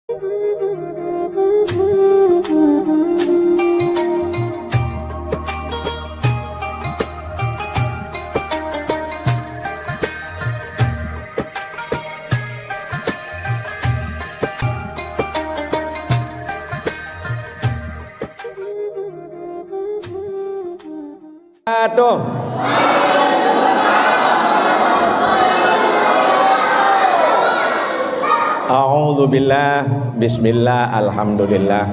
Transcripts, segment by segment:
Aduh. A'udzubillah, bismillah, alhamdulillah.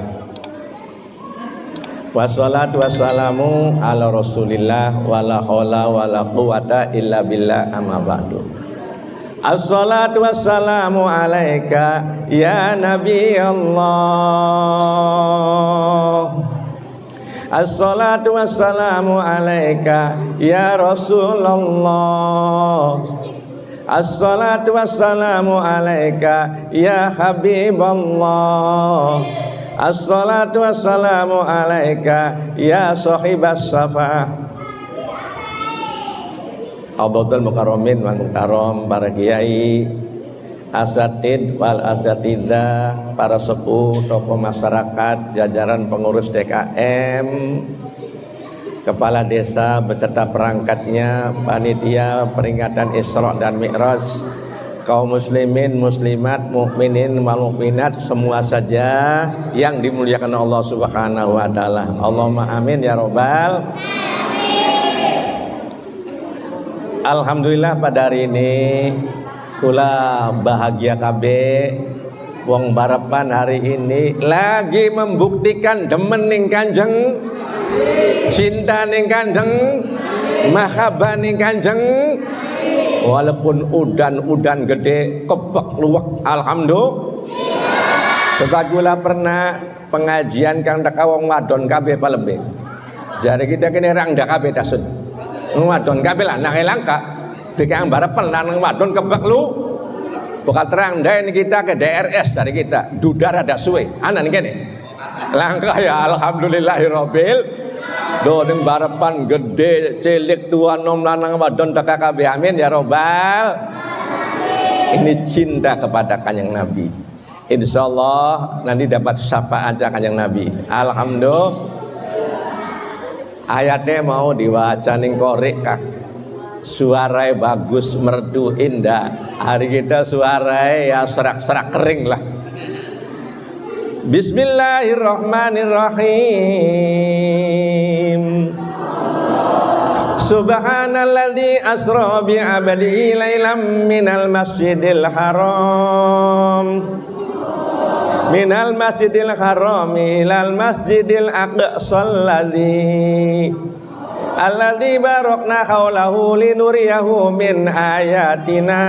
Wassalatu wassalamu ala rasulillah wala haula wala quwata illa billah amma ba'du. Assalatu wassalamu alaika ya Nabi Allah. Assalatu wassalamu alaika ya Rasulullah. Assalatu wassalamu alaika ya Habiballah. Assalatu wassalamu alaika ya sahibas safah. Abdul mukarramin wal mukarram, para kiai, asatid wal asatidah, para sepuh, tokoh masyarakat, jajaran pengurus DKM, kepala desa beserta perangkatnya, panitia peringatan Isra dan Mi'raj, kaum muslimin, muslimat, mukminin, wal mukminat, semua saja yang dimuliakan Allah Subhanahu wa taala. Allahumma amin ya robbal. Alhamdulillah pada hari ini kula bahagia kabeh wong barapan hari ini lagi membuktikan demen ning Kanjeng, cinta ning Kanjeng, mahabbah ning Kanjeng, walaupun udan gede kebak luwek. Alhamdulillah. Sebab kula pernah pengajian kang teka wong wadon kabeh palembeh. Jare kita kene ra ndak kabeh dasut. Wadon kabeh lah nang langka. Dikang barapan nang wadon kebak lu. Bukan terang dah ini kita ke DRS dari kita dudar ada suwe anan kene langkah ya alhamdulillahirabbil do ning barapan gede cilik tua nom lanang wadon teka kabeh amin ya robbal. Ini cinta kepada Kanjeng Nabi, insyaallah nanti dapat syafaat Kanjeng Nabi. Alhamdulillah. Ayatnya mau diwaca ning korek kah, suaranya bagus, merdu, indah. Hari kita suaranya ya serak-serak kering lah. Bismillahirrahmanirrahim. Subhanalladzi asra bi 'abdihi lailam minal masjidil haram minal masjidil haram ilal masjidil aqsal ladzi alladzi barakna haulahu linuriyahu min ayatina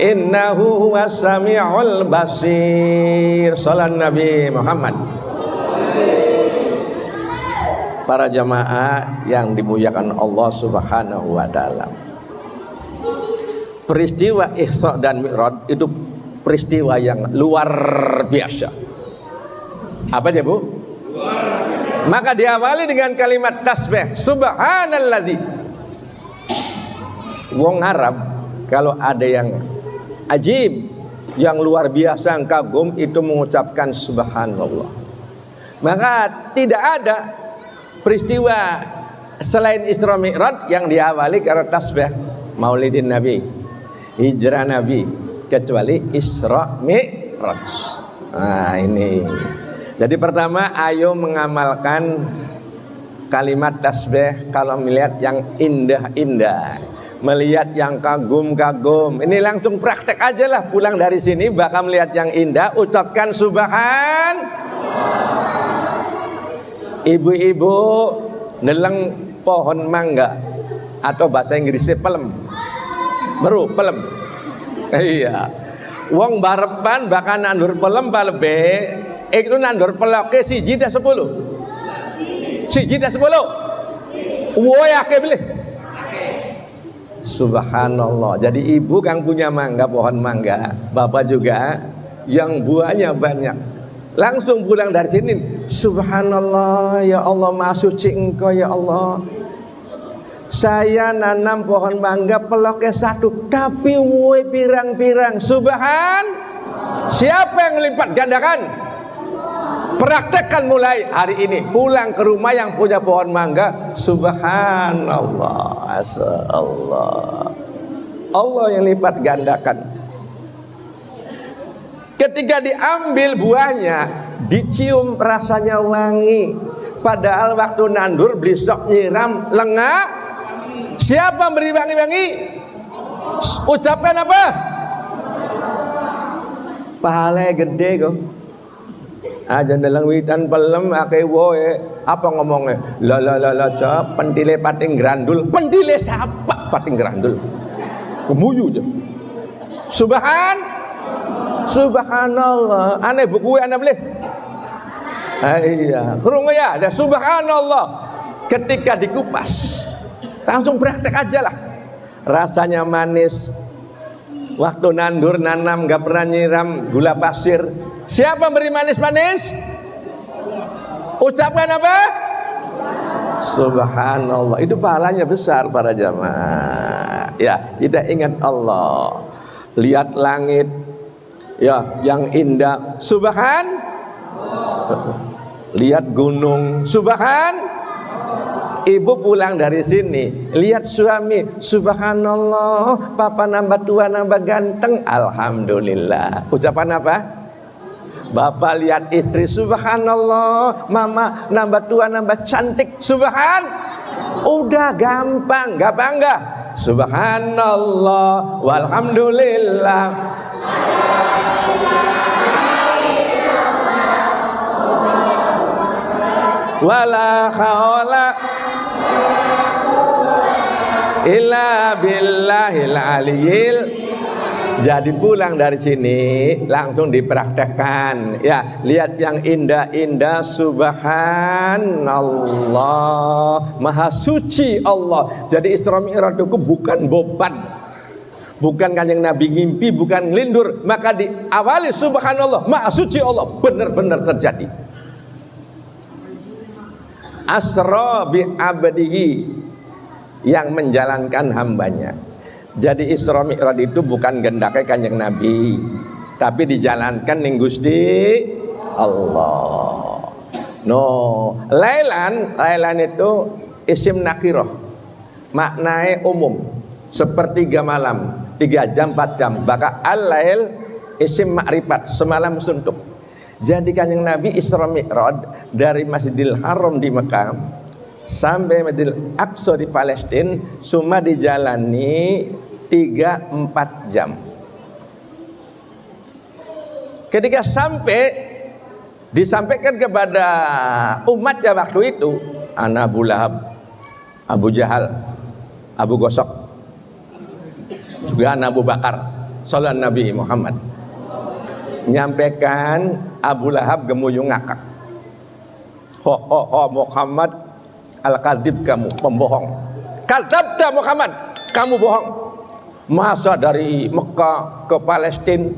innahu huwas samiul basir. Salam Nabi Muhammad. Para jamaah yang dimuliakan Allah Subhanahu wa taala, peristiwa Isra dan Mi'raj itu peristiwa yang luar biasa. Apa aja Bu? Maka diawali dengan kalimat tasbih, subhanalladzi. Wong Arab kalau ada yang ajib, yang luar biasa, yang kagum, itu mengucapkan subhanallah. Maka tidak ada peristiwa selain Isra Mi'raj yang diawali karena tasbih, maulidin Nabi, hijrah Nabi, kecuali Isra Mi'raj. Nah ini. Jadi pertama, ayo mengamalkan kalimat tasbih kalau melihat yang indah-indah, melihat yang kagum-kagum. Ini langsung praktek aja lah, pulang dari sini bakal melihat yang indah, ucapkan subhan. Ibu-ibu neleng pohon mangga atau bahasa Inggrisnya pelem. Baru pelem. Iya. Wong barepan bakal nandur pelem palebe. Itu nandur peloke siji dah 10. Siji dah 10. Woi akeh pilih. Subhanallah. Jadi ibu kang punya mangga, pohon mangga, bapak juga yang buahnya banyak. Langsung pulang dari sini, subhanallah, ya Allah, maha suci Engkau ya Allah. Saya nanam pohon mangga peloknya 1, tapi woi pirang-pirang. Subhan. Siapa yang melipat gandakan? Praktekkan mulai hari ini. Pulang ke rumah yang punya pohon mangga, subhanallah, Allah, Allah yang lipat gandakan. Ketika diambil buahnya, dicium rasanya wangi. Padahal waktu nandur besok nyiram lengah. Siapa beri wangi-wangi? Ucapkan apa? Pahala gede kok. Aja dalam witan pelem ake woe apa ngomongnya? La cap pentile pating grandul. Pentile siapa pating grandul? Kemuyu aja. Subhanallah. Aneh buku anak boleh. Iya, kerungu ya, ada subhanallah. Ketika dikupas, langsung praktek aja lah. Rasanya manis. Waktu nandur nanam gak pernah nyiram gula pasir. Siapa beri manis-manis? Ucapkan apa? Subhanallah. Itu pahalanya besar para jamaah. Ya, kita ingat Allah. Lihat langit, ya, yang indah. Lihat gunung. Ibu pulang dari sini, lihat suami, subhanallah, papa nambah tua nambah ganteng, alhamdulillah. Ucapan apa? Bapak lihat istri, subhanallah, mama nambah tua nambah cantik, udah gampang, gak bangga. Subhanallah, walhamdulillah. Wala haula illa billahil aliyil. Jadi pulang dari sini langsung dipraktekkan. Ya, lihat yang indah-indah, subhanallah, maha suci Allah. Jadi Isra Mi'raj itu bukan beban, bukan kanjeng Nabi ngimpi, bukan ngelindur. Maka diawali subhanallah, maha suci Allah, benar-benar terjadi. Asra bi abdihi, yang menjalankan hambanya. Jadi Isra Mi'raj itu bukan gendake kanjeng Nabi, tapi dijalankan ning Gusti Allah. Lailan itu isim nakirah, maknanya umum, sepertiga malam, 3 jam 4 jam. Maka al-lail isim makrifat, semalam suntuk. Jadi kanjeng Nabi Isra Mi'raj dari Masjidil Haram di Mekah sampai Masjidil Aqsa di Palestina cuma dijalani 3-4 jam. Ketika sampai, disampaikan kepada umatnya waktu itu, anak Abu Lahab, Abu Jahal, Abu Gosok, juga anak Abu Bakar, sallallahu Nabi Muhammad. Nyampaikan, Abu Lahab gemuyung ngakak. Muhammad al-kadib, kamu pembohong. Kadzabta Muhammad, kamu bohong. Masa dari Mekah ke Palestina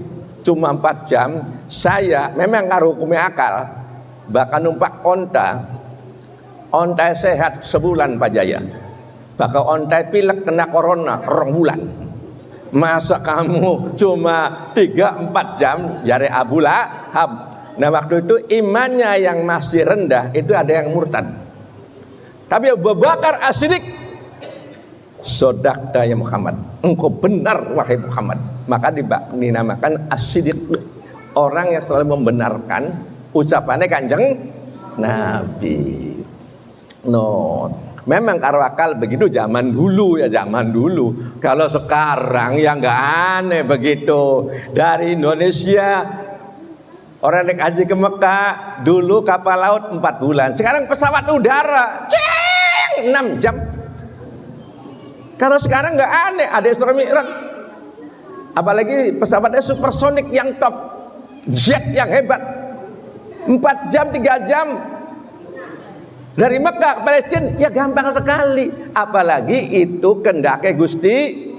cuma 4 jam. Saya memang ngaruh hukumi akal, bahkan numpak onta sehat sebulan Pak Jaya. Bahkan onta pilek kena corona 2 bulan. Masa kamu cuma 3-4 jam, jari Abu Lahab. Nah waktu itu imannya yang masih rendah, itu ada yang murtad. Tapi Abu Bakar As-Siddiq, sodakta ya Muhammad, engkau benar wahai Muhammad. Maka dinamakan As-Siddiq, orang yang selalu membenarkan ucapannya kanjeng Nabi. Memang karo akal begitu zaman dulu ya, zaman dulu. Kalau sekarang ya nggak aneh begitu. Dari Indonesia orang naik haji ke Mekah, dulu kapal laut 4 bulan. Sekarang pesawat udara 6 jam. Kalau sekarang nggak aneh, ada Isra Mi'raj. Apalagi pesawatnya supersonik yang top, jet yang hebat. 4 jam 3 jam dari Mekah ke Palestina, ya gampang sekali. Apalagi itu kendake Gusti.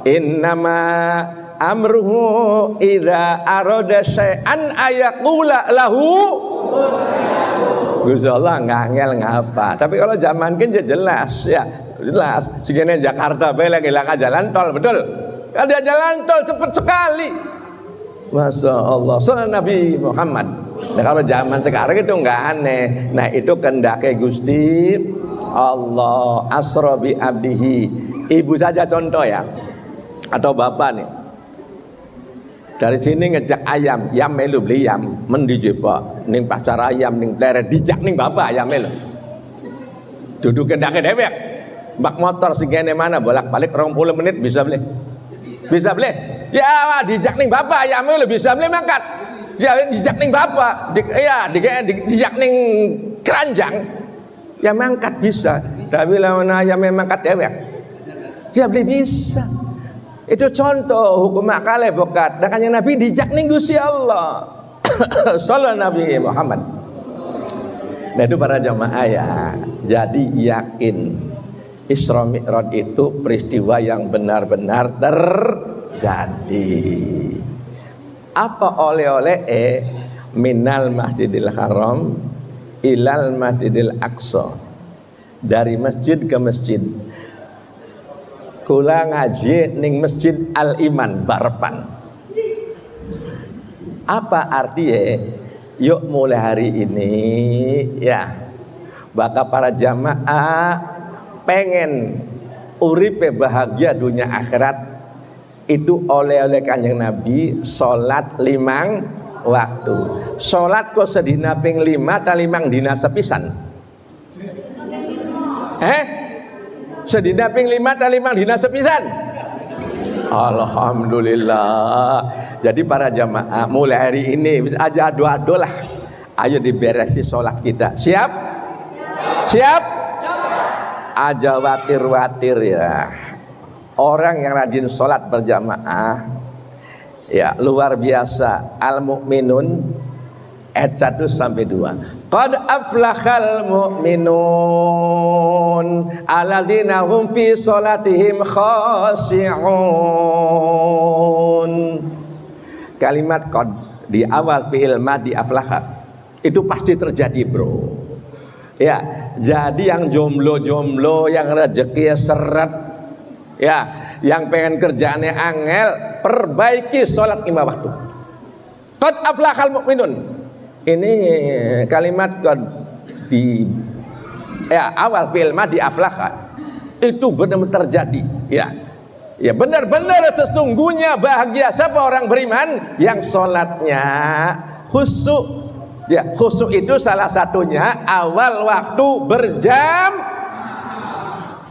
Innama amruhu idza arada syai'an ayaqula lahu. Gusti Allah ngangel ngapa. Tapi kalau zaman kan jelas ya, jelas. Segini Jakarta bae lagi hilang jalan tol, betul? Ada jalan tol cepat sekali. Masya Allah, salam Nabi Muhammad. Nah, kalau zaman sekarang itu nggak aneh. Nah, itu kehendaknya Gusti Allah. Asra bi abdihi. Ibu saja contoh ya, atau bapak nih. Dari sini ngejak ayam, yam melu beli yam, mendijebak, ning pasar ayam, ning pleret, dijak ning bapak ayam melu. Duduk kendaknya dewek, bak motor segini mana bolak-balik 20 menit bisa beli, bisa beli. Ya dijak ning bapak ayam melu bisa beli mangkat. Ya dijak ning bapak, dijak ning keranjang, ya mangkat bisa. Tapi lawan ayam mangkat dewek, ya beli bisa. Itu contoh hukum akale bokat. Dan kanjeng Nabi dijak ning Gusti Allah. Sallallahu Nabi Muhammad. Nah itu para jamaah ya. Jadi yakin Isra Mi'raj itu peristiwa yang benar-benar terjadi. Apa oleh-oleh minal Masjidil Haram ilal Masjidil Aqsa. Dari masjid ke masjid. Kula ngaji ning Masjid Al-Iman Barapan. Apa artinya? Yuk mulai hari ini ya, bakal para jamaah pengen uripe bahagia dunia akhirat itu oleh kanjeng Nabi salat 5 waktu. Salat kok sedina ping 5 ta 5 dina sepisan? Sedina ping 5 ta 5 dina sepisan? Alhamdulillah. Jadi para jamaah mulai hari ini aja adu-adu lah. Ayo diberesi sholat kita. Siap? Siap? Aja watir-watir ya. Orang yang rajin sholat berjamaah ya luar biasa. Al-mu'minun ayat 1 sampai 2. Qad aflahal mu'minun alladzina hum fi sholatihim khashi'un. Kalimat qad di awal fi'il madhi aflaha itu pasti terjadi, bro. Ya, jadi yang jomblo-jomblo, yang rezeki seret, ya, yang pengen kerjaannya angel, perbaiki sholat 5 waktu. Qad aflahal mu'minun. Ini kalimat qad di awal fi'il madhi aflaha itu benar-benar terjadi, ya. Ya benar-benar sesungguhnya bahagia siapa orang beriman yang sholatnya khusyuk. Ya khusyuk itu salah satunya awal waktu berjam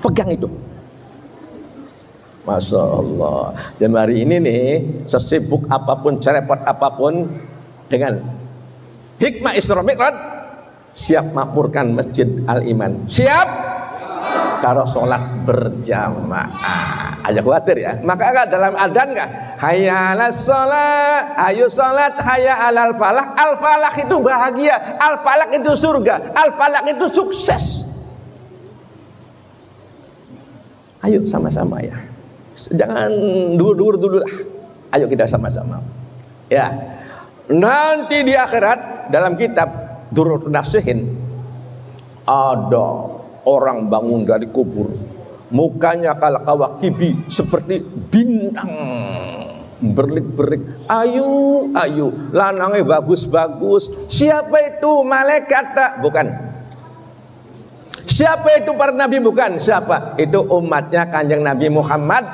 pegang itu. Masya Allah. Dan hari ini nih sesibuk apapun, cerepot apapun, dengan hikmah Isra Mi'raj siap makmurkan Masjid Al-Iman. Siap karo sholat berjamaah. Aja khawatir ya. Maka dalam adzan enggak? Hayya 'alas shalah, ayo salat, hayya 'alal falah. Al falah itu bahagia, al falah itu surga, al falah itu sukses. Ayo sama-sama ya. Jangan dulu lah. Ayo kita sama-sama. Ya. Nanti di akhirat dalam kitab Durrun Nasihin ada orang bangun dari kubur, mukanya kalakawakibi seperti bintang berlik-berlik, ayu lanangnya bagus-bagus. Siapa itu? Malaikat tak? Bukan. Siapa itu para nabi? Bukan. Siapa? Itu umatnya kanjeng Nabi Muhammad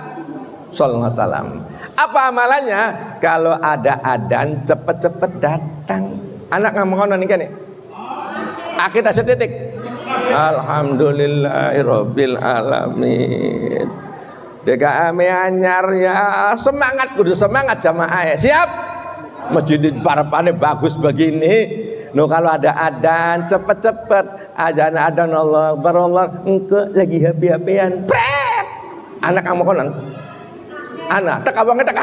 sallallahu alaihi wasallam. Apa amalannya? Kalau ada adzan cepet-cepet datang. Anak ngomong nih kan nih. Akidah sedetik. Alhamdulillahirabbil alamin. DKM anyar ya, semangat kudu semangat jamaah ya. Siap? Masjid Parapane bagus begini. No kalau ada adzan cepet-cepet adzan Allah Akbar, Allah engke lagi happy-happyan. Pret. Anak kamu konon. Anak tak abang tak.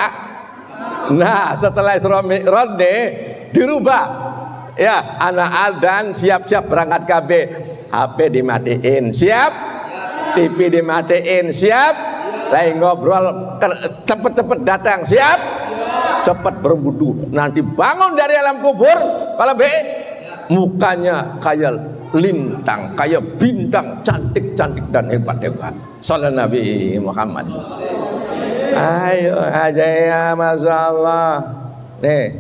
Nah, setelah Isra Mi'raj dirubah. Ya, anak adzan siap-siap berangkat KB. HP dimatiin, siap? TV dimatiin, siap? Lagi ngobrol, cepet-cepet datang, siap? Cepet berwudu, nanti bangun dari alam kubur, kalau mukanya kayak lintang, kayak bintang, cantik-cantik dan hebat-hebat. Sallallahu Nabi Muhammad. Ayo aja ya, Masya Allah. Nih,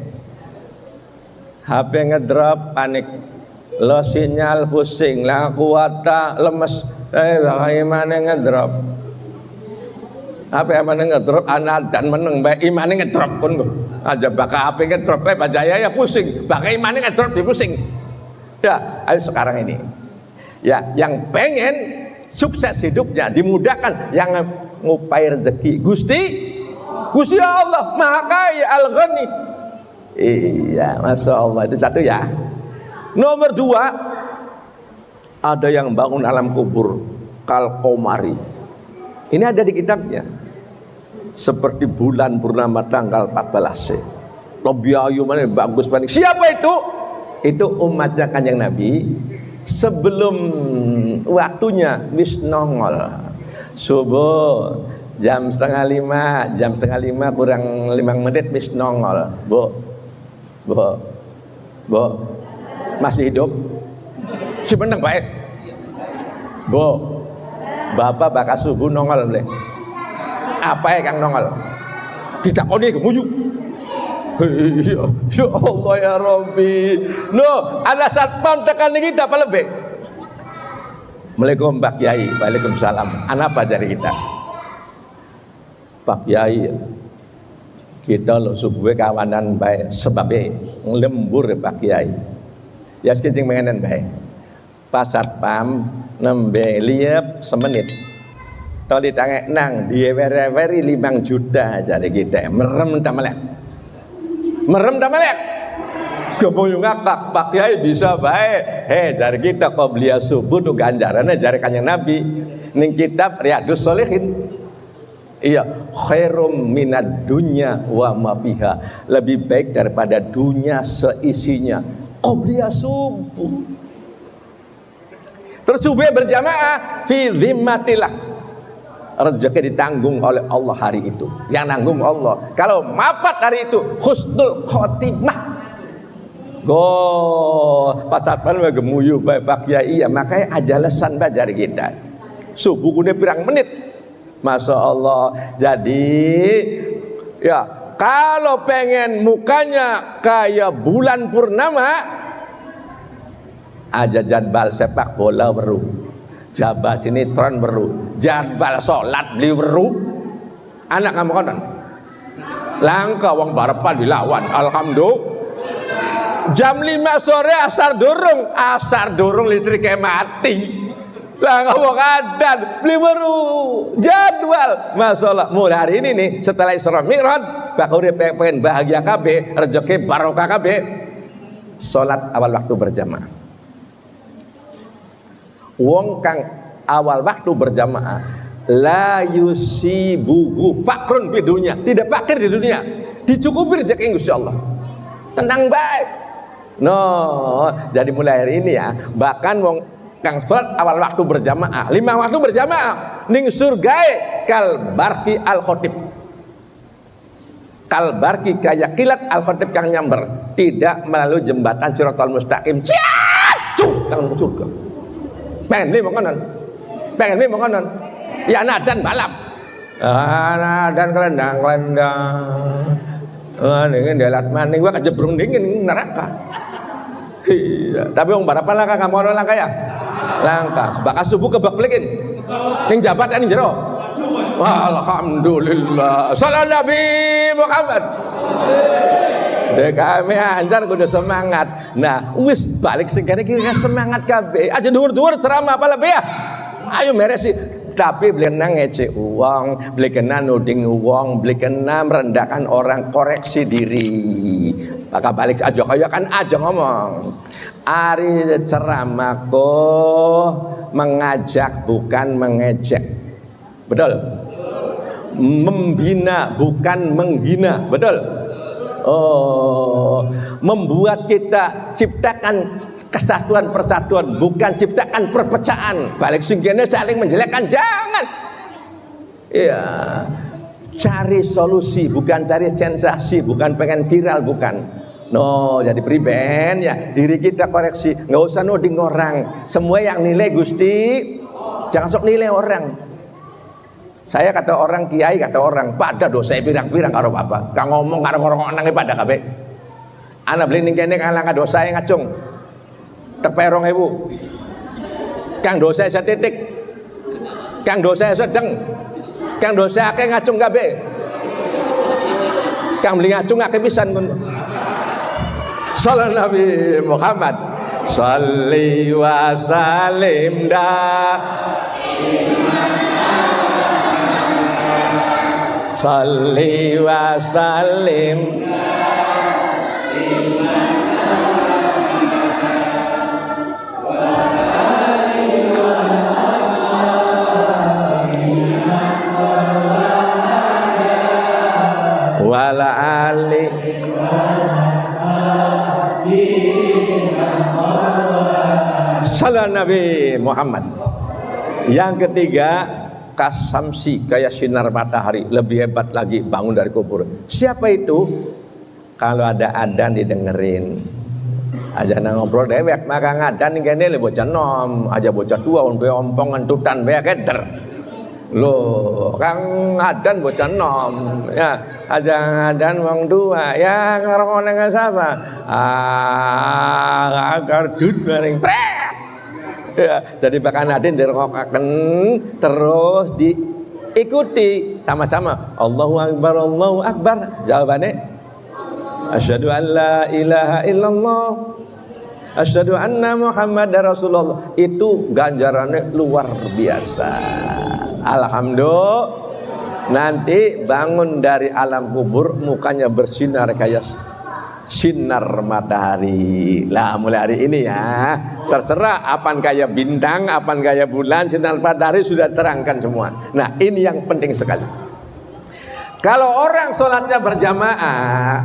HP ngedrop panik, lo sinyal pusing, lah kuota lemes, bagaimana ngedrop? HP mana ngedrop, anak dan meneng, baik imannya ngedrop pun aja bakal HP ngedrop, baca ya pusing, bakal imannya ngedrop pusing. Ya, ayo sekarang ini, ya yang pengen sukses hidupnya, dimudahkan, yang ngupai rezeki, Gusti Allah Maha Kaya Al-Ghani. Iya, Masya Allah, itu satu ya. Nomor dua, ada yang bangun alam kubur kal komari. Ini ada di kitabnya, seperti bulan purnama tanggal 14. Lebih ayu mana bagus banget. Siapa itu? Itu umatnya Kanjeng Nabi sebelum waktunya wis nongol. Subuh jam setengah 5 kurang 5 menit wis nongol. Bu, masih hidup? Si meneng baik. Bu, Bapak bakal subuh nongol boleh. Apa ya Kang nongol? Ditakoni gemuyu. Ya Allah ya Rabbi. No, ada satpam tekan ini dapat lebih. Assalamualaikum Pak Kiai. Waalaikumsalam. Apa dari kita? Pak Kiai, kita lo subuh kawanan baik sebabnya lembur Pak Kiai. Ya sekincing mengenan baik. Pas satpam nembe liep semenit. Toli tange nang dieweri 5 juta jadi kita merem tamalek. Kemudian ngakak Pak Kiai bisa baik. Dari kita kau belia subuh tuh ganjarannya jari Kanjeng Nabi. Ning kitab Riyadhus Shalihin. Iya, khairum minad dunya wa ma fiha. Lebih baik daripada dunia seisinya. Kau belia subuh. Terus subuh berjamaah fi zimmatillah. Rezeki ditanggung oleh Allah hari itu. Yang nanggung Allah. Kalau mapat hari itu husnul khotimah. Pasatpan wa gemuyu bae Pak Kiai ya makanya ajalesan bae dari kita. Subuh kudu pirang menit. Masya Allah. Jadi ya kalau pengen mukanya kayak bulan purnama, aja jadwal sepak bola weru, jadwal sinetron weru, jadwal sholat beli weru. Anak kamu konon langka wong barapan dilawan. Alhamdulillah. Jam 5 sore asar durung listriknya mati. Lah ngomong adan beli weru jadwal. Masalah mulai hari ini nih setelah Isra Mi'raj bakal pengen bahagia kabeh, rezeki barokah kabeh. Sholat awal waktu berjamaah. Wong kang awal waktu berjamaah la yusibuhu fakrun di dunia, tidak fakir di dunia, dicukupi rezeki insyaallah. Tenang baik. No, jadi mulai hari ini ya, bahkan wong kang sholat awal waktu berjamaah, 5 waktu berjamaah ning surgae kal barki al khotib. Kal barki kayak kilat al khotib kang nyamber, tidak melalui jembatan Shiratal Mustaqim. Ciatu nang surga. Pengen nih makanan. Ya nadan balap. Nadan kelendang. Ningen delat maning gua kejebrung dingin neraka. Iya, tapi wong barapan langka kamu ono langka ya? Langka. Bakas subuh kebaklikin. Ning jabatan ning jero. Alhamdulillah. Salam Nabi Muhammad. Kami anjar kudu semangat. Nah, wis balik segera kira semangat kabeh. Aja dhuwur-dhuwur ceramah apa lebih ya? Ayo meresi. Tapi beli kena ngece uang, beli kena nuding uang, beli kena merendahkan orang, koreksi diri. Maka balik aja kaya kan aja ngomong. Ari ceramahku mengajak bukan mengejek. Betul? Membina bukan menghina. Betul? Oh, membuat kita ciptakan kesatuan persatuan, bukan ciptakan perpecahan. Balik singkirnya saling menjelekkan, jangan. Iya, cari solusi, bukan cari sensasi, bukan pengen viral, bukan. No, jadi priben ya diri kita koreksi, nggak usah nuding orang. Semua yang nilai Gusti, jangan sok nilai orang. Saya kata orang kiai, kata orang pada dosa pirang-pirang karo bapak. Kang ngomong karo orang nang pada kabeh. Ana beli ning kene kalang dosa ngacung. Tek 2000. Kang dosa setitik. Kang dosa sedeng. Kang dosa akeh ngacung kabeh. Kang beli ngacung akeh pisan ngono. Sallallahu Nabi Muhammad. Shalli wa salim da. Shalli wa salim wala ali Salam Nabi Muhammad. Yang ketiga, kasamsi, kayak sinar matahari, lebih hebat lagi bangun dari kubur. Siapa itu? Kalau ada adzan didengerin. Aja nang ngobrol dewek maka ngadan ngene le bocah nom, aja bocah tua on be ompong entutan be keder. Loh, kang adzan bocah nom. Ya, aja ngadan wong tua. Ya karo nang sapa? Agar dut bareng prek. Ya, jadi bakal nadin dirokokkan terus diikuti sama-sama. Allahu Akbar, Allahu Akbar. Jawabannya asyhadu an la ilaha illallah, asyhadu anna Muhammadar Rasulullah. Itu ganjarannya luar biasa. Alhamdulillah. Nanti bangun dari alam kubur mukanya bersinar kayak sinar matahari. Lah mulai hari ini ya, terserah apaan kayak bintang, apaan kayak bulan, sinar matahari sudah terangkan semua. Nah ini yang penting sekali. Kalau orang sholatnya berjamaah,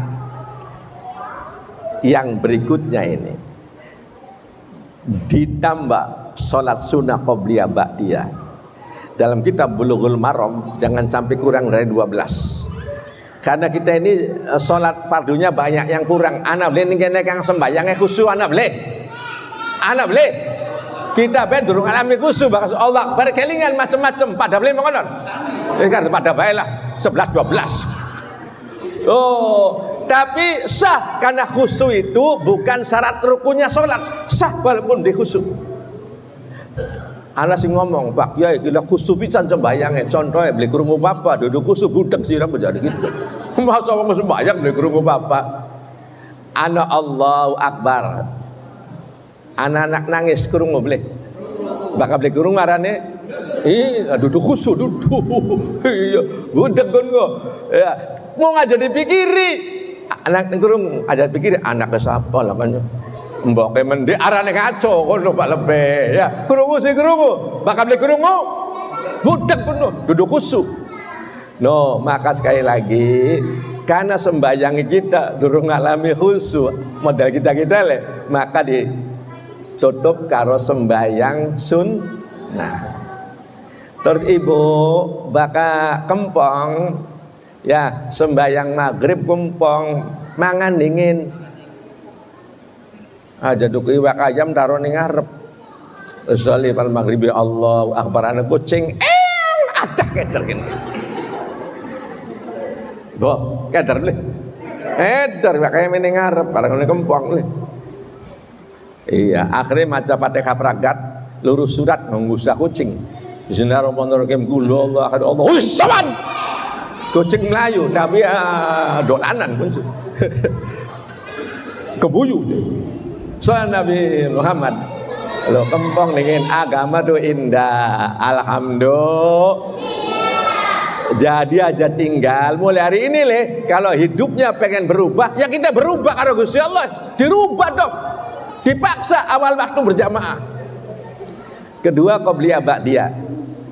yang berikutnya ini ditambah sholat sunnah qobliyah ba'diyah. Dalam kitab Bulughul Maram jangan sampai kurang dari 12. Karena kita ini sholat fardunya banyak yang kurang. Anak boleh nih kang sembahyangnya khusyuk, anak boleh. Kita bedurung alami khusyuk, bahkan Allah berkelingan macam-macam. Pada boleh mengonon. Ini kan pada baiklah 11-12. Oh, tapi sah karena khusyuk itu bukan syarat rukunnya sholat. Sah walaupun di khusyuk. Anak sih ngomong, Pak Kiai gila khusyuk pisan sembahyangnya. Contohnya beli kerungu bapak, duduk khusyuk budak sirap menjadi gitu. Masa kamu sembahyang beli kerungu bapak. Anak Allahu Akbar. Anak-anak nangis kerungu beli. Bakal beli kerungu arane. Duduk khusyuk duduk. Iya, budak kan kok. Ya, mau ngajak dipikiri. Anak kerungu ajar pikir anak ke siapa lah kan. Mbok mendek arane ngaco kono Pak Lebe ya. Krungu sing krungu, bakal beli krungu. Budak penuh duduk khusyuk. No, maka sekali lagi karena sembahyang kita durung ngalami khusyuk, modal kita le, maka ditutup karo sembahyang sunnah. Terus ibu bakal kempong ya, sembahyang maghrib kempong mangan dingin. Aja duk iwak ayam taruh ning ngarep. Sholli fal maghribi Allahu akbar ana kucing ada keder gini. Bo, keder le. Eder iwak ayam ning ngarep barang ngene kempong le. Iya, akhirnya maca Fatihah pragat, lurus surat ngusah kucing. Bismillahirrahmanirrahim. Qul huwallahu ahad Allahus samad. Kucing melayu tapi dolanan kucing. Kebuyu. Soal Nabi Muhammad lo kempong dengan agama do indah. Alhamdulillah. Jadi aja tinggal mulai hari ini le, kalau hidupnya pengen berubah ya kita berubah karo Gusti Allah. Dirubah dong. Dipaksa awal waktu berjamaah. Kedua qobliyah ba'diyah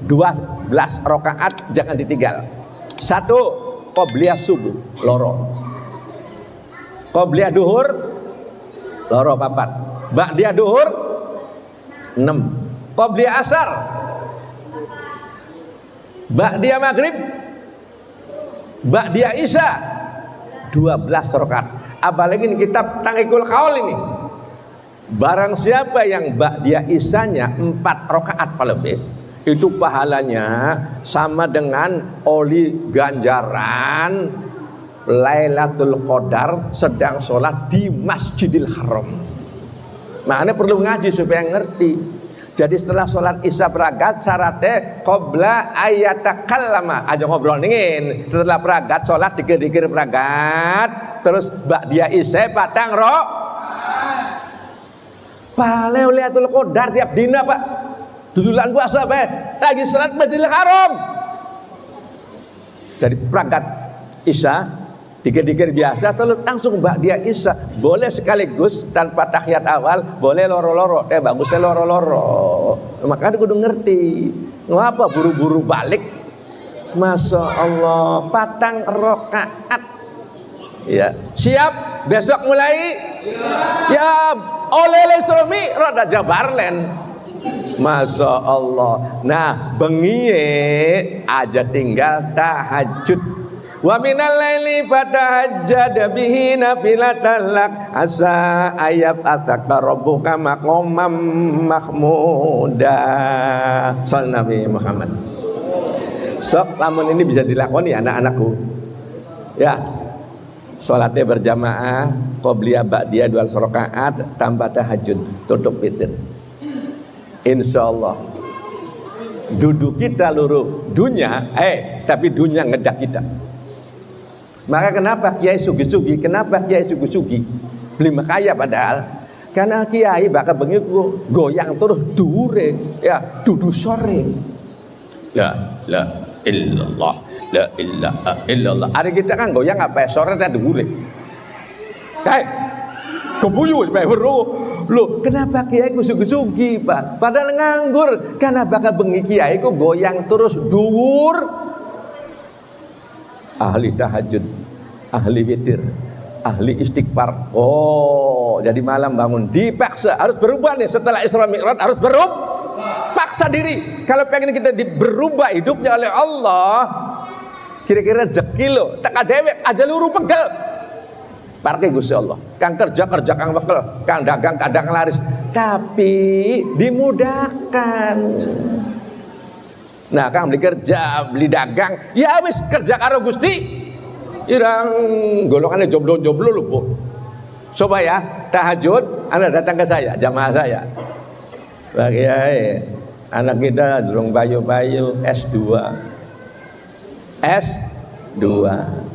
12 rakaat jangan ditinggal. 1 qobliyah subuh loro. Qobliyah duhur loro 4. Ba'diyah duhur 6. Qobliyah asar. Ba'diyah maghrib. Ba'diyah isya 12 rakaat. Apalagi ini kitab Tangikul Qaul ini. Barang siapa yang ba'diyah isyanya 4 rakaat paling lebih, Itu pahalanya sama dengan oli ganjaran Lailatul Qadar sedang sholat di Masjidil Haram. Makanya perlu ngaji supaya ngerti. Jadi setelah sholat isya peragat syaratnya qabla ayatakallama, aja ngobrol dingin. Setelah peragat sholat dikir-dikir peragat, terus ba'diyah isya patang roh. Pahala Lailatul Qadar tiap dina Pak. Dudulan puasa Pak. Lagi sholat Masjidil Haram. Dari peragat isya dikir-dikir biasa terus langsung ba'diyah isya. Boleh sekaligus tanpa tahiyat awal, boleh loro-loro. Bagusnya loro-loro. Makanya kudu ngerti. Ngapa buru-buru balik? Masya Allah, patang rakaat. Ya, siap besok mulai. Siap. Ya, oleh Isromi roda Jabarlen. Masya Allah. Nah, bengie aja tinggal tahajud. Wa minal laili fatahajjad bihi nafilatan lak asa ayat asaka rabbuka maqamam mahmuda. Sallallahu Nabi Muhammad. Sok lamun ini bisa dilakoni anak-anakku. Ya. Salatnya berjamaah, qobliyah ba'diyah 2 rakaat tambah tahajud, tutup witir. Insyaallah duduk kita luruh dunia, tapi dunia ngedak kita. Maka kenapa kiai sugi-sugi? Kenapa kiai sugi-sugi? Beli makaya padahal. Karena kiai bakal bengiku goyang terus dure, ya dudu sore. La illallah, la ilaha illallah. Hari kita kan goyang apa? Sore tadi dure. Kebuyu sampai weruh. Loh, kenapa kiai ku sugi-sugi, Pak? Padahal nganggur. Karena bakal bengi kiai ku goyang terus dhuwur. Ahli tahajud, ahli witir, ahli istighfar. Oh, jadi malam bangun dipaksa harus berubah nih setelah Isra Mi'raj harus berubah. Paksa diri. Kalau pengen kita berubah hidupnya oleh Allah, kira-kira rezeki lo tak adewek aja luru pegel. Parke Gusti Allah. Kang kerja kang bekel, kang dagang kadang laris, tapi dimudahkan. Nah, kang beli kerja, beli dagang, ya wis kerja karo Gusti. Irang golongannya jomblo-jomblo lho, Bu. Coba ya, tahajud, Anda datang ke saya, jamaah saya. Pak Kiai, anak kita durung bayu-bayu S2. S2,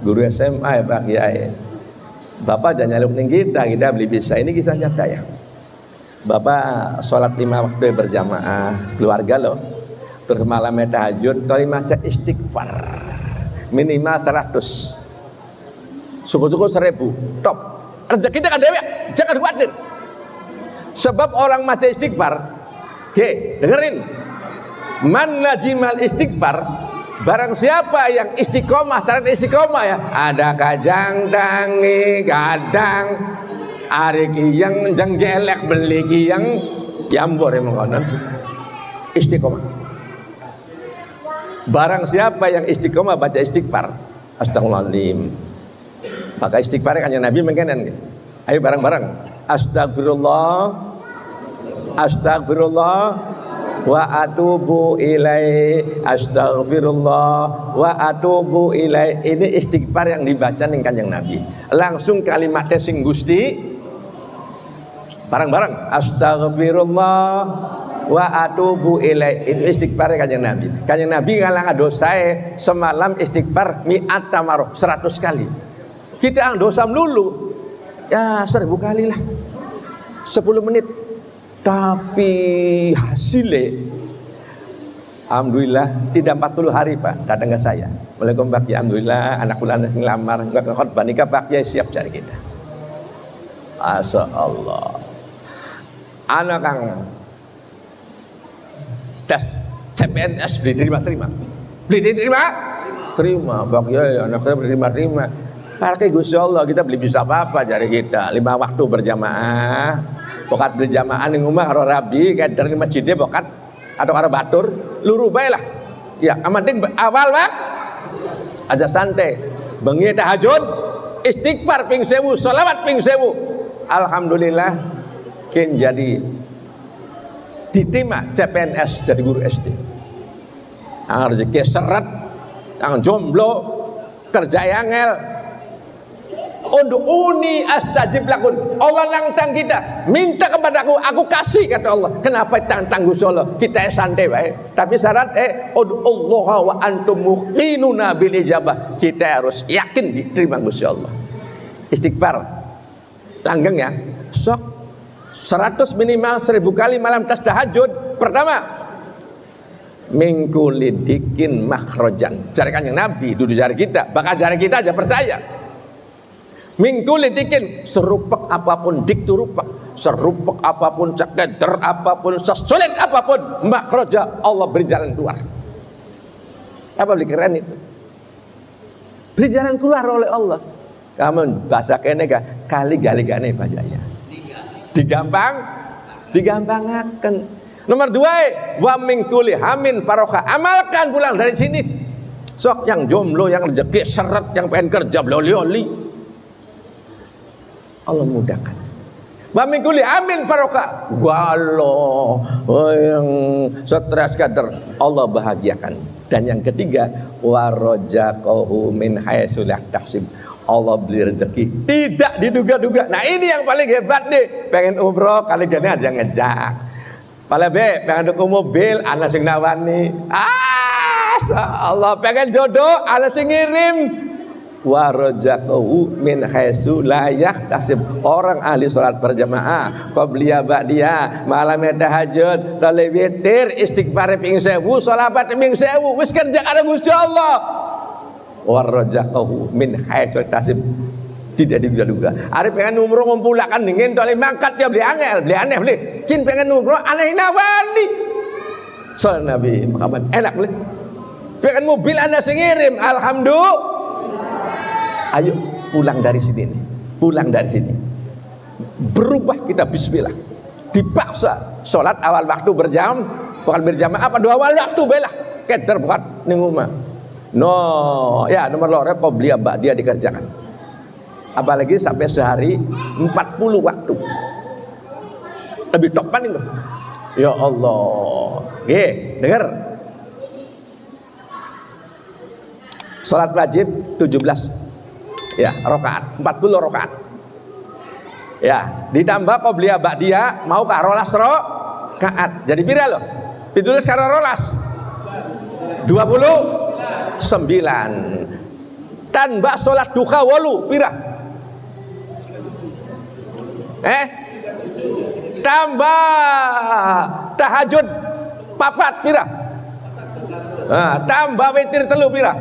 guru SMA ya Pak Kiai. Bapak jangan nyaluk ning kita beli bisa. Ini kisah nyata ya. Bapak sholat 5 waktu berjamaah keluarga loh. Terus malamnya tahajud, tadi maca istighfar minimal 100, suku-suku 1000, top. Rezeki kita kan dewe, jangan khawatir. Sebab orang maca istighfar, dengerin, man lajimal istighfar, barang siapa yang istiqomah, syarat istiqomah ya, ada kajang tangi kadang, ari yang jenggelek beli yang jambor yang mengonon istiqomah. Barang siapa yang istiqomah baca istighfar, astagfirullahaladzim. Maka istighfar kan yang Nabi mengkenen. Ayo bareng-bareng. Astagfirullah, astagfirullah, wa atubu ilaihi, astagfirullah, wa atubu ilaihi. Ini istighfar yang dibaca ning Kanjeng Nabi. Langsung kalimatnya sing Gusti. Bareng-bareng. Astagfirullah wa atubu ilaihi, itu istighfar Kanjeng Nabi. Kanjeng Nabi ngalang dosa semalam istighfar mi'ata marah 100 kali. Kita ang dosa melulu ya 1000 kali lah, 10 menit. Tapi hasilnya alhamdulillah tidak 40 hari Pak datang ke saya. Waalaikumsalam Pak Kiai, alhamdulillah anak kula sing lamar enggak khotbah nikah Pak Kiai siap cari kita. Masya Allah. Anak kang tes CPNS beli terima Pak Kiai, anak saya beli terima. Pakai Gusti Allah kita beli bisa apa jari kita 5 waktu berjamaah, pokat beli jamaah ning omah karo rabi kayak dari masjidnya pokat atau karo batur luru bae lah ya. Amanting awal Pak aja santai bengi tahajud istighfar ping 1000 sholawat ping 1000. Alhamdulillah kin jadi diterima CPNS jadi guru SD. yang rezeki seret, yang jomblo, kerja angel. Ud'uni astajib lakum. Allah nantang kita, minta kepadaku, aku kasih, kata Allah. Kenapa tantang Gusti Allah? Kita santai wae. Tapi syarat ud'ullaha wa antum muqinuna bil ijabah. Kita harus yakin diterima Gusti Allah. Istighfar langgeng ya. Sok 100 minimal 1000 kali malam tas tahajud. Pertama, minggu lidikin makhrojan. Jari Kanjeng Nabi, duduk jari kita, bakal jari kita aja percaya. Minggu lidikin serupek apapun dikturupak, serupek apapun, cekeder apapun, sesulit apapun, makhroja Allah beri jalan keluar. Apa lebih keren itu? Beri jalan keluar oleh Allah. Kamu bahasa kene gak kali gali gane bajaya. Digampangkan. Nomor 2, wa min kulli hamin faroha. Amalkan pulang dari sini. Sok yang jomblo, yang rezeki seret, yang pengen kerja bloli-oli, Allah mudahkan. Wa min kulli amin faroka. Walau yang stres kader, Allah bahagiakan. Dan yang ketiga, wa rajaqahu min haitsu la tahsib. Allah beri rezeki tidak diduga-duga. Nah ini yang paling hebat nih. Pengen umroh kali gini aja ngejak. Pala be pengen dukung mobil, ana sing nawani. Allah pengen jodoh, ana sing ngirim. Wa rajaqahu min haitsu la yahtasib. Orang ahli salat berjamaah, qabliyah ba'diyah, malam tahajud, tali witir, istighfar ping 1000, sholawat ping 1000, wis kerja karo Gusti Allah. Wa rajaqahu min haitsu tasib. Tidak diduga-duga. Ari pengen umroh ngumpulakan dingin tali mangkat ya beli angel, beli aneh beli. Kin pengen umroh aneh nawani. Soal Nabi Muhammad enak beli. Pengen mobil Anda sing ngirim, alhamdulillah. Ayo pulang dari sini nih. Pulang dari sini. Berubah kita bismillah. Dipaksa sholat awal waktu berjam, bukan berjamaah apa 2 awal waktu belah. Keder bukan ning omah. No, ya nomor loro qobliyah ba'diyah dikerjakan. Apalagi sampai sehari 40 waktu. Lebih topan itu. Ya Allah. Nggih, dengar. Salat wajib 17 ya rakaat, 40 rakaat. Ya, ditambah qobliyah ba'diyah mau ka 12 rakaat. Jadi pira loh? Ditulis karo 12. 29. Tambah salat duha 8 pira? Tambah tahajud 4 pira? Tambah witir 3 pira?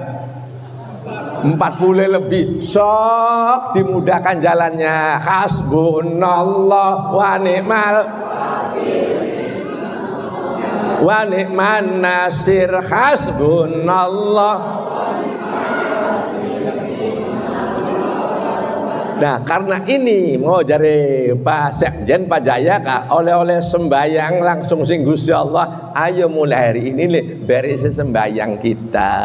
40 lebih. Sok dimudahkan jalannya. Hasbunallah wa ni'mal wa ni'man nasir. Hasbunallah. Nah karena ini mau jari Pak Sekjen Pak Jaya kak oleh-oleh sembayang langsung sing Gusti Allah. Ayo mulai hari ini nih beres sembayang kita.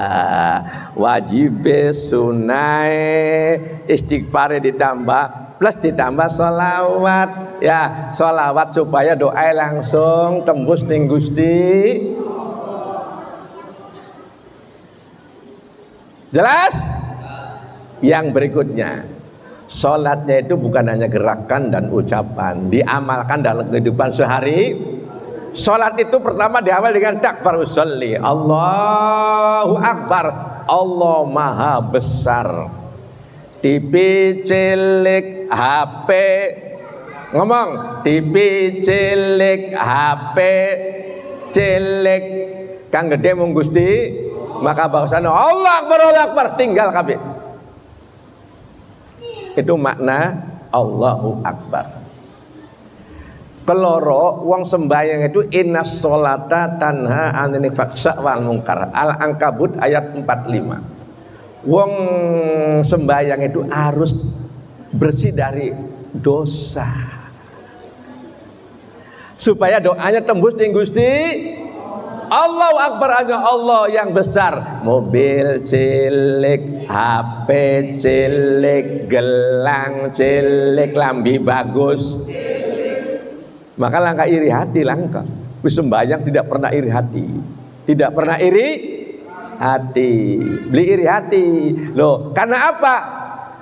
Wajib sunai istighfar ditambah plus ditambah sholawat ya, sholawat supaya doa langsung tembus ning Gusti. Jelas? Yang berikutnya, sholatnya itu bukan hanya gerakan dan ucapan, diamalkan dalam kehidupan sehari. Sholat itu pertama diawali dengan takbir usolli, Allahu Akbar, Allah Maha Besar. TV cilik HP, ngomong TV cilik HP cilik, kang gede mung Gusti, maka bahasanya Allah Akbar, Allah Akbar, tinggal kabeh. Itu makna Allahu Akbar. Keloro wong sembahyang itu innas sholata tanha 'anil fahsya wal munkar. Al-Ankabut ayat 45. Wong sembahyang itu harus bersih dari dosa. Supaya doanya tembus ning Gusti Allahu Akbar, hanya Allah yang besar. Mobil cilik, HP cilik, gelang cilik, lambi bagus. Maka langkah iri hati langkah. Sembahyang tidak pernah iri hati. Tidak pernah iri hati. Beli iri hati. Loh, karena apa?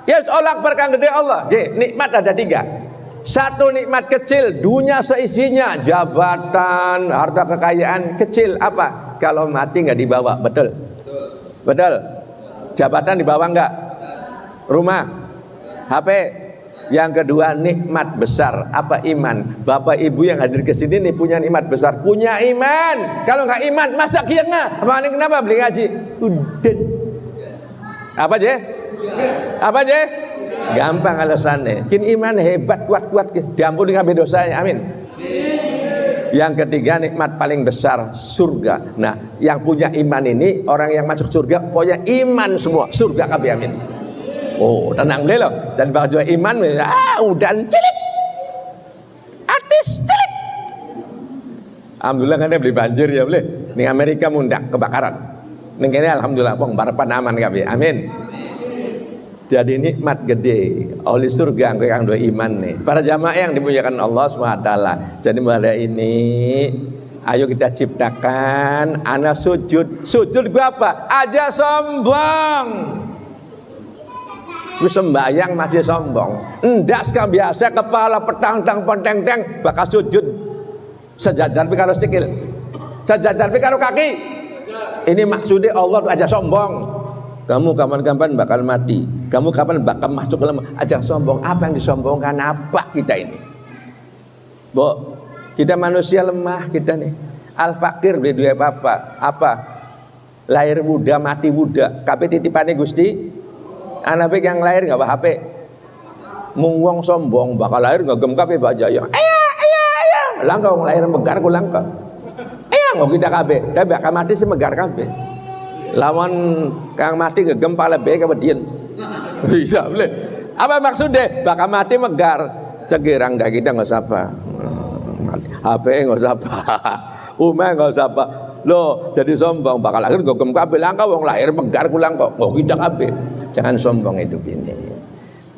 Ya Allah Akbar kang gede Allah. Nikmat ada 3. Satu nikmat kecil, dunia seisinya, jabatan, harta kekayaan kecil. Apa? Kalau mati nggak dibawa, betul? Betul. Jabatan dibawa nggak? Rumah, HP. Yang kedua nikmat besar, apa? Iman. Bapak ibu yang hadir ke sini nih punya nikmat besar, punya iman. Kalau nggak iman, masa kiengah? Apa ini kenapa beli ngaji? Udah. Apa je? Apa je? Gampang alasannya. Kin iman hebat, kuat, diampuni kabeh dosanya. Amin. Yang ketiga nikmat paling besar, surga. Nah, yang punya iman ini orang yang masuk surga punya iman semua, surga kabeh. Amin. Oh, tenang deh loh. Dan bakal iman, udah cilik, artis cilik. Alhamdulillah kan dia beli banjir ya boleh. Nih Amerika mundak kebakaran. Nih kene alhamdulillah bang barapan aman kabeh. Amin. Jadi nikmat gede oleh surga yang dua iman nih. Para jamaah yang dimuliakan Allah SWT. Jadi pada ini ayo kita ciptakan anak sujud. Sujud gua apa? Aja sombong. Wis sembayang masih sombong. Endas kan biasa kepala petang-tang penteng-teng bakal sujud. Sejajar pi karo sikil. Sejajar pi karo kaki. Ini maksudnya Allah aja sombong. Kamu kapan-kapan bakal mati. Kamu kapan bakal masuk ke dalam aja sombong. Apa yang disombongkan? Apa kita ini? Bu, kita manusia lemah kita nih. Al-fakir beli duit apa? Apa? Lahir muda, mati muda. Kabeh titipane Gusti. Anak yang lahir nggak bawa HP, mung sombong bakal lahir nggak gem kape baca ya, langka wong lahir megar ku langka, nggak kita kape, tapi bakal mati sih megar kape, lawan kang mati ngegem pala be kemudian, bisa boleh, apa maksudnya bakal mati megar, cegirang dah kita nggak sapa, HP nggak sapa, umah nggak sapa. Loh, jadi sombong bakal lahir gogem kabeh langka wong lahir megar kulang kok. Oh, kita kabeh. Jangan sombong hidup ini.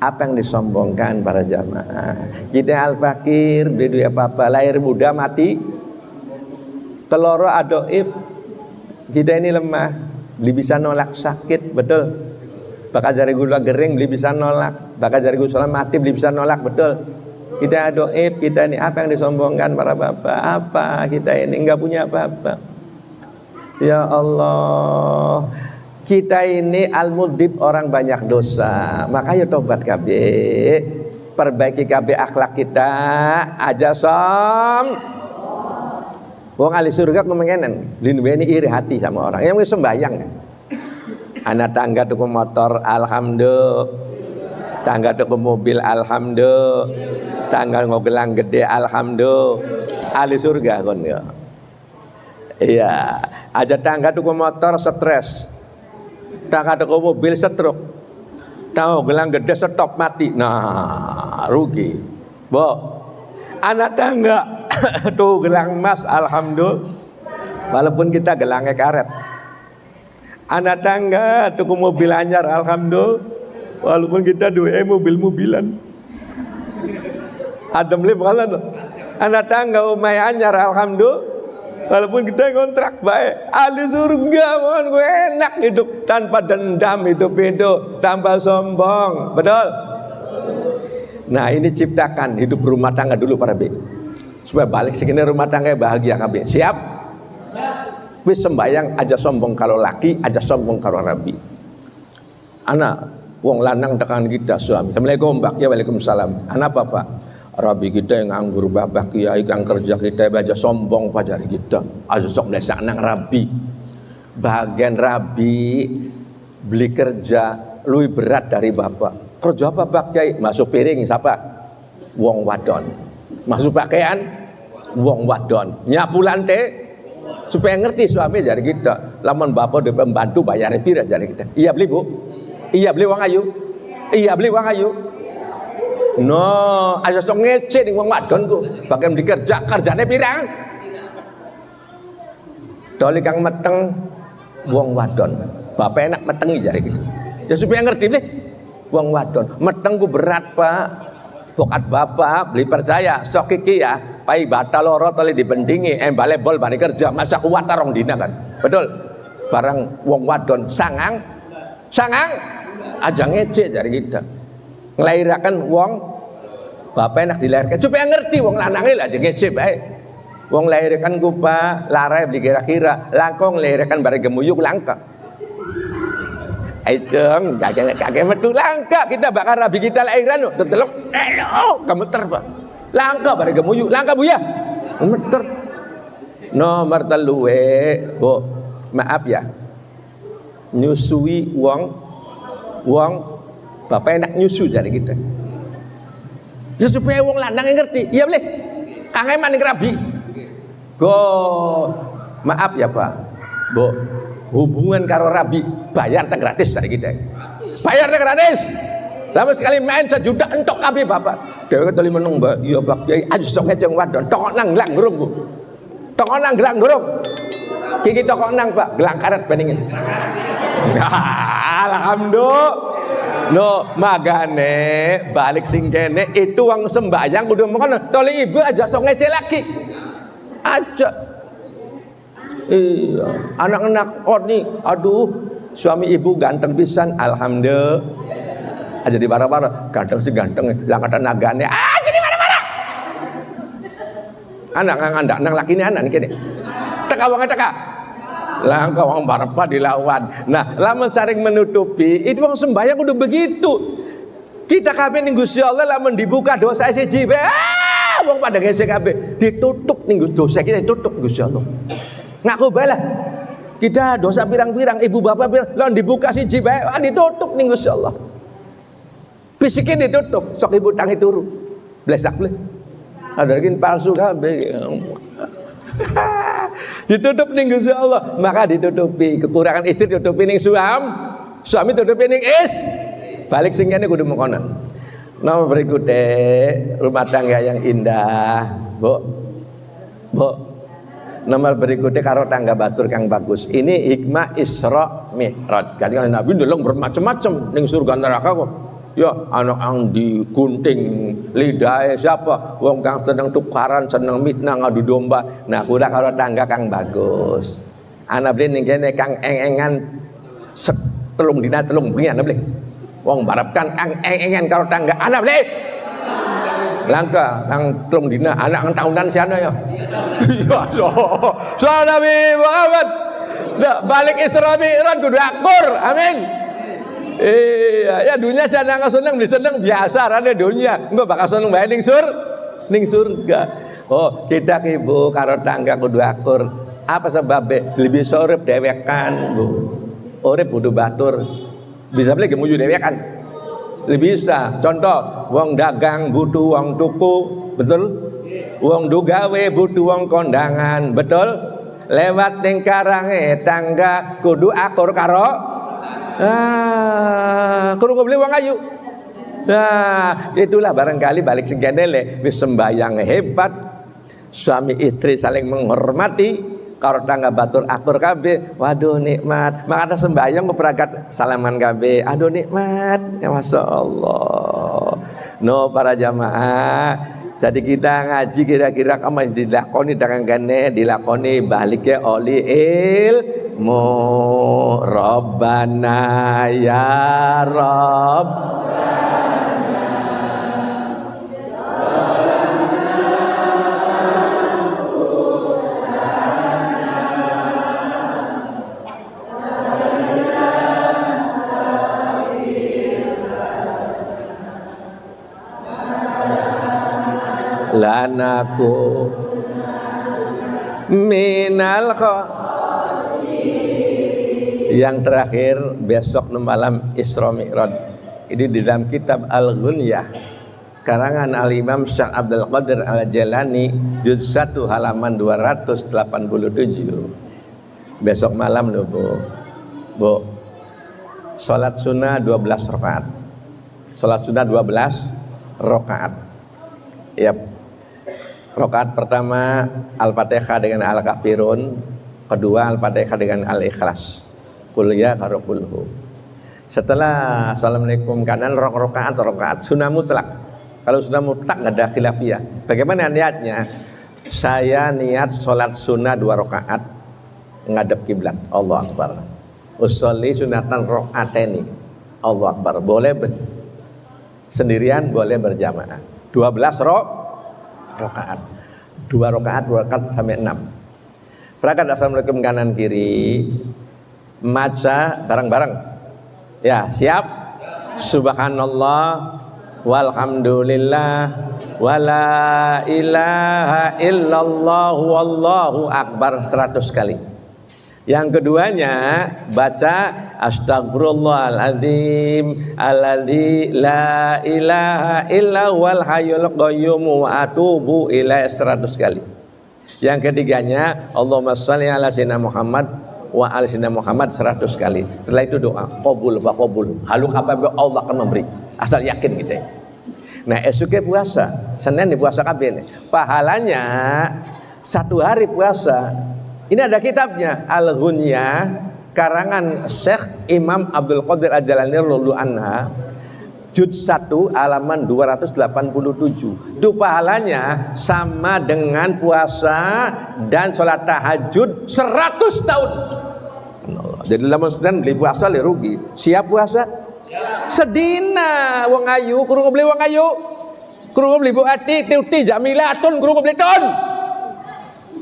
Apa yang disombongkan para jamaah? Kita al-fakir, beli apa-apa, lahir muda mati. Keloro adoif. Kita ini lemah, beli bisa nolak sakit, betul. Bakal jari gula gering beli bisa nolak, bakal jari gula mati beli bisa nolak, betul. Kita adoif, kita ini apa yang disombongkan para bapak? Apa kita ini enggak punya apa-apa? Ya Allah, kita ini al-mudhib orang banyak dosa. Makanya tobat kabeh, perbaiki kabeh akhlak kita. Aja wong ahli surga kemengenen, dinuweni iri hati sama orang yang sembahyang. Anak tangga tuku motor, alhamdulillah. Tangga tuku mobil, alhamdulillah. Tangga ngogelang gede, alhamdulillah. Ahli surga kon ya. Iya, aja tangga tuku motor stres, tangga tuku mobil stroke, tahu gelang gede stop mati, nah rugi. Bo, anak tangga tuh gelang emas, alhamdulillah, walaupun kita gelangnya karet. Anak tangga tuku mobil anyar, alhamdulillah, walaupun kita dua mobil-mobilan. Adem li bukan lo. Anak tangga umay anyar, alhamdulillah. Walaupun kita kontrak baik, ahli surga mohon gue enak hidup tanpa dendam, hidup itu tanpa sombong, betul? Nah ini ciptakan hidup rumah tangga dulu para B, supaya balik segini rumah tangga bahagia KB. Siap? Wis sembayang aja sombong kalau laki, aja sombong kalau rabi. Anak wong lanang tekan kita suami. Assalamualaikum Pak, ya waalaikumsalam. Anak apa Pak? Rabi kita yang nganggur babak kiai kang kerja kita baca sombong pajari kita aja sok nesak nang rabi bagian rabi beli kerja lebih berat dari bapak. Kerja apa Pak Kiai? Masuk piring siapa? Wong wadon. Masuk pakaian wong wadon. Nyapu lantai supaya ngerti suami jari kita. Lamun bapak udah pembantu bayar pira jari kita. Iya beli Bu. Iya beli wong ayu. Iya beli wong ayu. No, aja sok ngece ning wong wadon ku. Bagian dikerja kerjane pirang? Doli kang meteng wong wadon. Bapak enak metengi jare gitu. Ya supaya ngerti nih. Wong wadon, meteng ku berat, Pak. Bokat bapak beli percaya, sok iki ya, pai batal loro toli dibendingi, bale bol bari kerja, masa kuat tarong dina kan. Betul? barang wong wadon sangang aja ngecek dari kita ngelahirakan wong bapak enak dilahirkan supaya ngerti wong lanangnya lah aja ngecek baik wong lahirkan kupa larai dikira-kira langkong lahirkan bareng gemuyuk langka Aiceng kakek metu langka kita bakar rabi kita lahiran tetelok gemeter Pak langka bareng gemuyuk langka buya gemeter nomor teluwe Bu maaf ya nyusui wong bapak enak nyusu jadi kita ya, supaya wong lanang ngerti iya boleh kang eman rabi go maaf ya Pak Bu hubungan karo rabi bayar tak gratis dari kita bayar tak gratis lama sekali main sejuta entok kabeh bapak dewe keteli meneng Mbak iya Pak Kiai aja sok ngejeng wadon tokok nang gelang durung Bu tokok nang gelang durung kiki tokok nang Pak gelang karet bandingin alhamdulillah no magane balik sing kene itu uang sembahyang kudu mengono toli ibu aja sok ngece lagi aja iya anak-anak nih aduh suami ibu ganteng pisan alhamdulillah aja di bara-bara ganteng sih ganteng lah kata nagane aja di mana-mana anak nang laki ini anak kene teka wong teka lah engkau wong barapa dilawan nah lamun saring menutupi itu wong sembahyang kudu begitu kita kabeh ning Gusti Allah lamun dibuka dosa siji wong pada ngecek kabeh ditutup ning dosa kita ditutup Gusti Allah ngaku bae lah kita dosa pirang-pirang ibu bapak pirang lamun dibuka siji bae ditutup ning Gusti Allah bisikin ditutup sok ibu tangi turu blesak bleh ada lagi palsu kabeh ditutup ning Gusti Allah maka ditutupi kekurangan istri ditutupi ning suami tutupi ning balik sing kene kudu mengkonon nomor berikutnya rumah tangga yang indah Bu nomor berikutnya karo tangga batur kang bagus ini hikmah Isra Mi'raj kan Nabi ndelok bermacam-macam ning surga neraka kok ya anak ang digunting lidah siapa wong kang seneng tukaran seneng mitnah ngadu domba nah kuda karo tangga kang bagus anak beli ning kene kang engan telung dina telung bengi anak beli wong barep kan kang engan karo tangga anak beli langka kang telung dina anak kang tahunan siana ya ya Allah Nabi Muhammad balik Isra Mi'raj kudu akur amin iya ya dunia jangan seneng beli seneng biasa rane dunia enggak bakal seneng bae ning surga oh kita ibu karo tangga kudu akur apa sebabnya lebih sorep dewekan Bu urip kudu batur bisa beli gemuju dewekan lebih bisa contoh wong dagang butuh wong tuku betul wong dugawe butuh wong kondangan betul lewat ning karange tangga kudu akur karo kurung beli uang ayu nah itulah barangkali balik singkene wis sembayang hebat suami istri saling menghormati karo tangga batur akur kabeh waduh nikmat maka sembayang memperagat salaman kabeh aduh nikmat ya Masya Allah no para jamaah jadi kita ngaji kira-kira kamu dilakoni dengan kene dilakoni baliknya oli ilmu Rabbana ya Rabb lanaku minal yang terakhir besok malam Isra Mi'raj ini di dalam kitab Al-Ghunyah karangan Al-Imam Syekh Abdul Qadir Al-Jalani juz 1 halaman 287 besok malam loh Bu salat sunnah 12 rakaat salat sunnah 12 rakaat yap rakaat pertama Al-Fatihah dengan Al-Kafirun, kedua Al-Fatihah dengan Al-Ikhlas. Qul ya karo qulhu. Setelah Assalamualaikum kanan rakaat sunnah mutlak. Kalau sunnah mutlak enggak ada khilafiyah. Bagaimana niatnya? Saya niat sholat sunnah 2 rakaat ngadep kiblat. Allahu Akbar. Usolli sunatan rakaataini. Allahu Akbar. Boleh sendirian, boleh berjamaah. 12 rakaat. 2 rakaat sampai 6. Perangkat assalamualaikum kanan kiri. Maca bareng-bareng. Ya, siap? Subhanallah walhamdulillah wala ilaha illallah wallahu akbar 100 kali. Yang keduanya baca astagfirullahaladzim alladzi la ilaha illa huwal hayyul qayyum wa atubu ilaih 100 kali. Yang ketiganya Allahumma shalli ala sayyidina Muhammad wa ala sayyidina Muhammad 100 kali. Setelah itu doa qabul wa qabul. Haluk apa Allah akan memberi. Asal yakin gitu ya. Nah, esoknya puasa, Senin di puasa kabeh. Pahalanya 1 hari puasa. Ini ada kitabnya Al-Ghunyah karangan Syekh Imam Abdul Qadir Al-Jalani radhiyallahu anha, juz 1 halaman 287. Itu pahalanya sama dengan puasa dan sholat tahajud 100 tahun. Jadi lamun Senin beli puasa le rugi. Siap puasa? Sedina wong ayu krungu beli wong ayu. Krungu beli Bu Ati, Tuti, Jamila, Atun krungu beli Tun.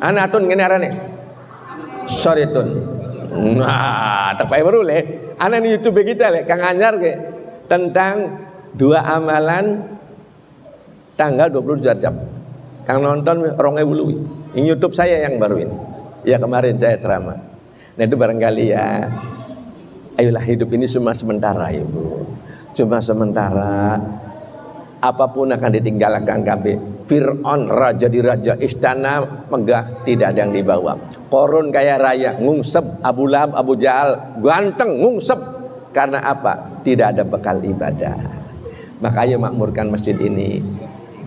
Ana Atun ngene arane. Sorry Tun. Nah, tapi baru le. Ana di YouTube kita le Kang Anyar ke tentang 2 amalan tanggal 24 jam. Kang nonton 2000 ini YouTube saya yang baru ini. Ya kemarin saya ceramah. Nah itu barangkali ya. Ayolah hidup ini cuma sementara Ibu. Cuma sementara. Apapun akan ditinggalkan KB. Fir'aun raja di raja istana megah tidak ada yang dibawa. Korun kaya raya ngungsep, Abu Lahab, Abu Jahal ganteng ngungsep. Karena apa? Tidak ada bekal ibadah. Makanya makmurkan masjid ini.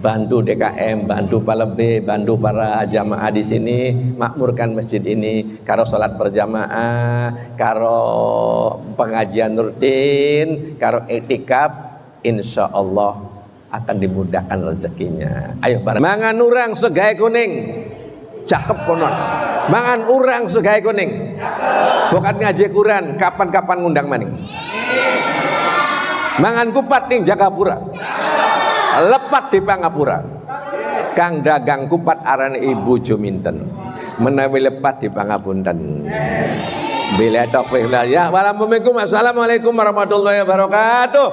Bantu DKM, bantu Palebe, bantu para jamaah di sini makmurkan masjid ini. Karo salat berjamaah, karo pengajian rutin, karo etikaf, insya Allah akan dimudahkan rezekinya. Ayo bareng. Mangan urang segae kuning. Cakep konon. Mangan urang segae kuning. Bukan ngaji Quran, kapan-kapan ngundang maning. Mangan kupat ning Jagapura. Lepat di Pangapura. Kang dagang kupat arane Ibu Juminten. Menawi lepat di Pangapunten. Bila taufiq ya. Wassalamualaikum warahmatullahi wabarakatuh.